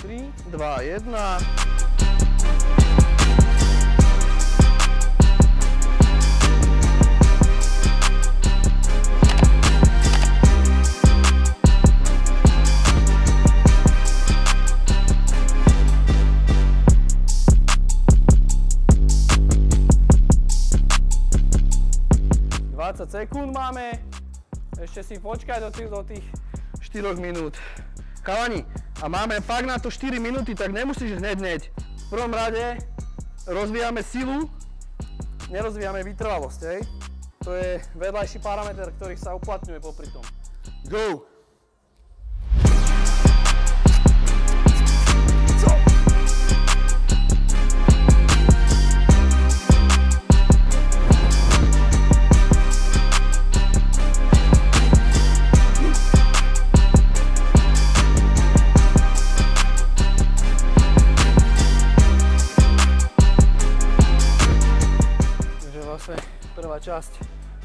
3, 2, 1. Sekúnd máme, ešte si počkaj do tých 4 minút. Chalani, a máme fakt na to 4 minúty, tak nemusíš hneď. V prvom rade rozvíjame silu, nerozvíjame vytrvalosť, hej? To je vedľajší parameter, ktorý sa uplatňuje popri tom. Go!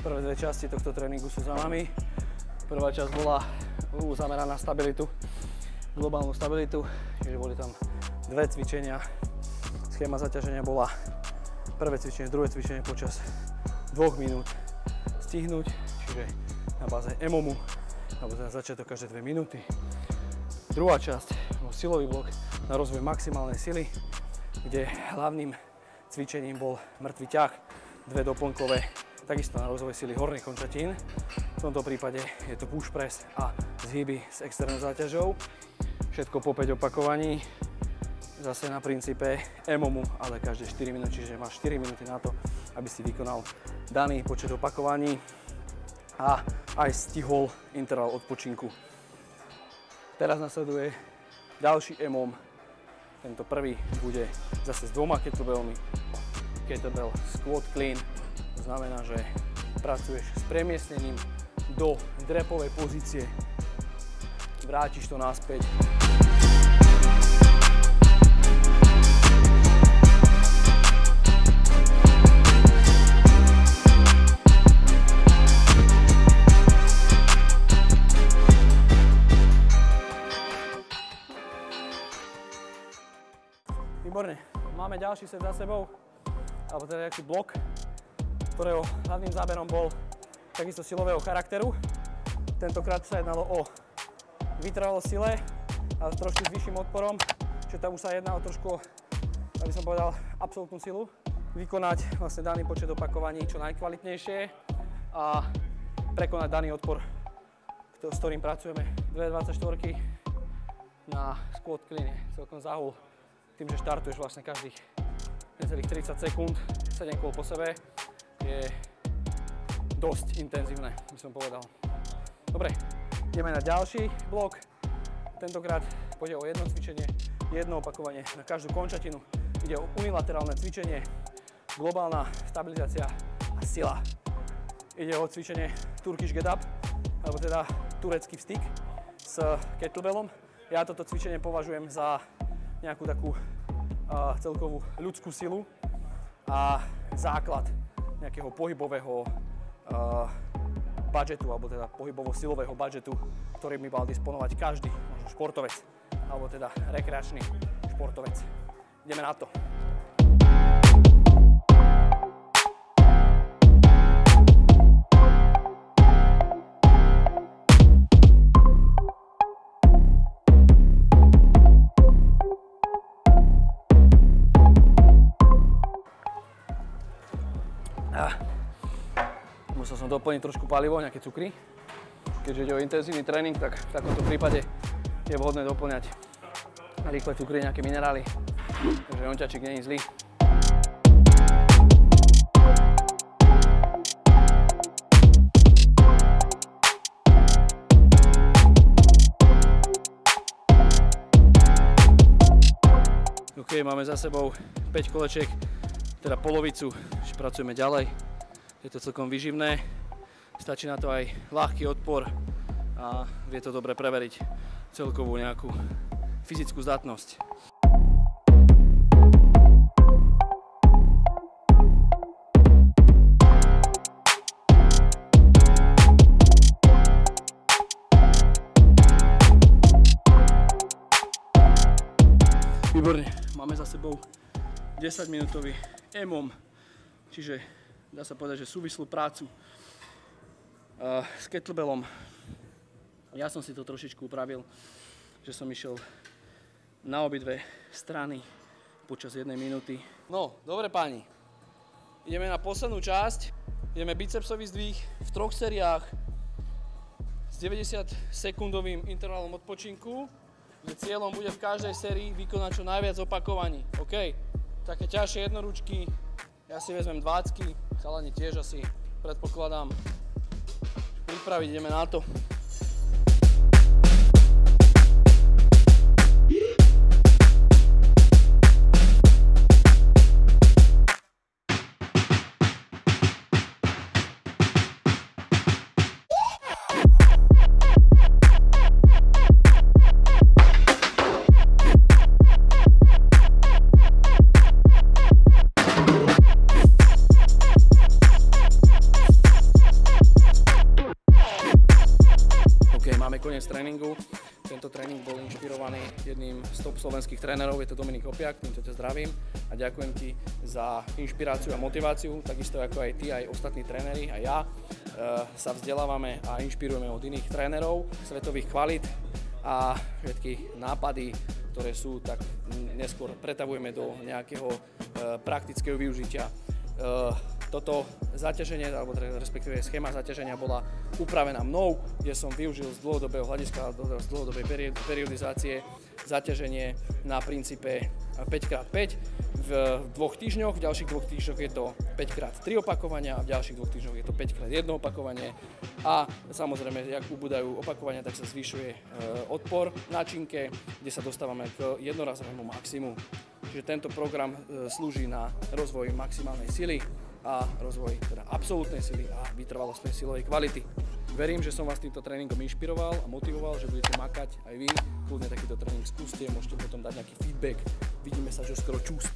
Prvé dve časti tohto tréningu sú za nami. Prvá časť bola zameraná na stabilitu, globálnu stabilitu, čiže boli tam dve cvičenia. Schéma zaťaženia bola prvé cvičenie, druhé cvičenie počas 2 minút stihnúť, čiže na báze EMOMu, alebo na začiatok každé 2 minúty. Druhá časť bol silový blok na rozvoj maximálnej sily, kde hlavným cvičením bol mŕtvý ťah, dve doplnkové, takisto na rozvoj sily horných končatín. V tomto prípade je to push press a zhyby s externou záťažou. Všetko po 5 opakovaní, zase na princípe EMOMu, ale každé 4 minúty, čiže máš 4 minúty na to, aby si vykonal daný počet opakovaní a aj stihol interval odpočinku. Teraz nasleduje ďalší EMOM. Tento prvý bude zase s 2 kettlebellmi. Kettlebell squat clean, to znamená, že pracuješ s premiestnením do drepovej pozície, vrátiš to naspäť. Výborne, máme ďalší set za sebou, alebo teda nejaký blok, ktorého hlavným záberom bol takisto silového charakteru. Tentokrát sa jednalo o vytrvalosť sile, ale s trošku s vyšším odporom, čiže tam už sa jedná o trošku, aby som povedal, absolútnu silu. Vykonať vlastne daný počet opakovaní čo najkvalitnejšie a prekonať daný odpor, s ktorým pracujeme. 2 24 na squat clean je celkom záhul, tým, že štartuješ vlastne každých necelých 30 sekúnd, 7 kôl po sebe, je dosť intenzívne, by som povedal. Dobre, ideme na ďalší blok. Tentokrát pôjde o jedno cvičenie, jedno opakovanie na každú končatinu. Ide o unilaterálne cvičenie, globálna stabilizácia a sila. Ide o cvičenie Turkish get up, alebo teda turecký vstyk s kettlebellom. Ja toto cvičenie považujem za nejakú takú celkovú ľudskú silu a základ nejakého pohybového budžetu, alebo teda pohybovo-silového budžetu, ktorým by mal disponovať každý, možno športovec, alebo teda rekreačný športovec. Ideme na to. Musel som doplniť trošku palivo, nejaké cukry. Keďže ide o intenzívny tréning, tak v takomto prípade je vhodné doplňať rýchle cukry, nejaké minerály. Takže onťačik nie je zlý. OK, máme za sebou 5 kolečiek, teda polovicu, ešte pracujeme ďalej. Je to celkom výživné, stačí na to aj ľahký odpor a vie to dobre preveriť celkovú nejakú fyzickú zdatnosť. Výborne, máme za sebou 10-minútový EMOM, čiže dá sa povedať, že súvislú prácu s kettlebellom. Ja som si to trošičku upravil, že som išiel na obidve strany počas 1 minúty. No, dobre páni, ideme na poslednú časť. Ideme bicepsový zdvih v 3 sériách s 90-sekundovým intervalom odpočinku, kde cieľom bude v každej sérii vykonať čo najviac opakovaní. OK, také ťažšie jednoručky, ja si vezmem 20-ky, chalani tiež asi predpokladám. Pripraviť, ideme na to. Máme koniec tréningu. Tento tréning bol inšpirovaný jedným z top slovenských trénerov, je to Dominik Opiak, týmto ťa zdravím a ďakujem ti za inšpiráciu a motiváciu, takisto ako aj ty, aj ostatní tréneri a ja sa vzdelávame a inšpirujeme od iných trénerov svetových kvalít a všetky nápady, ktoré sú, tak neskôr pretavujeme do nejakého praktického využitia. Toto zaťaženie, alebo respektíve schéma zaťaženia bola upravená mnou, kde som využil z dlhodobého hľadiska, z dlhodobej periodizácie zaťaženie na princípe 5x5 v 2 týždňoch, v ďalších 2 týždňoch je to 5x3 opakovania a v ďalších 2 týždňoch je to 5x1 opakovanie a samozrejme, jak ubúdajú opakovania, tak sa zvyšuje odpor na činke, kde sa dostávame k jednorazovému maximu. Čiže tento program slúži na rozvoj maximálnej sily a rozvoj teda absolútnej sily a vytrvalostnej silovej kvality. Verím, že som vás týmto tréningom inšpiroval a motivoval, že budete makať aj vy. Kľudne takýto tréning skúste, môžete potom dať nejaký feedback. Vidíme sa čoskoro, čus.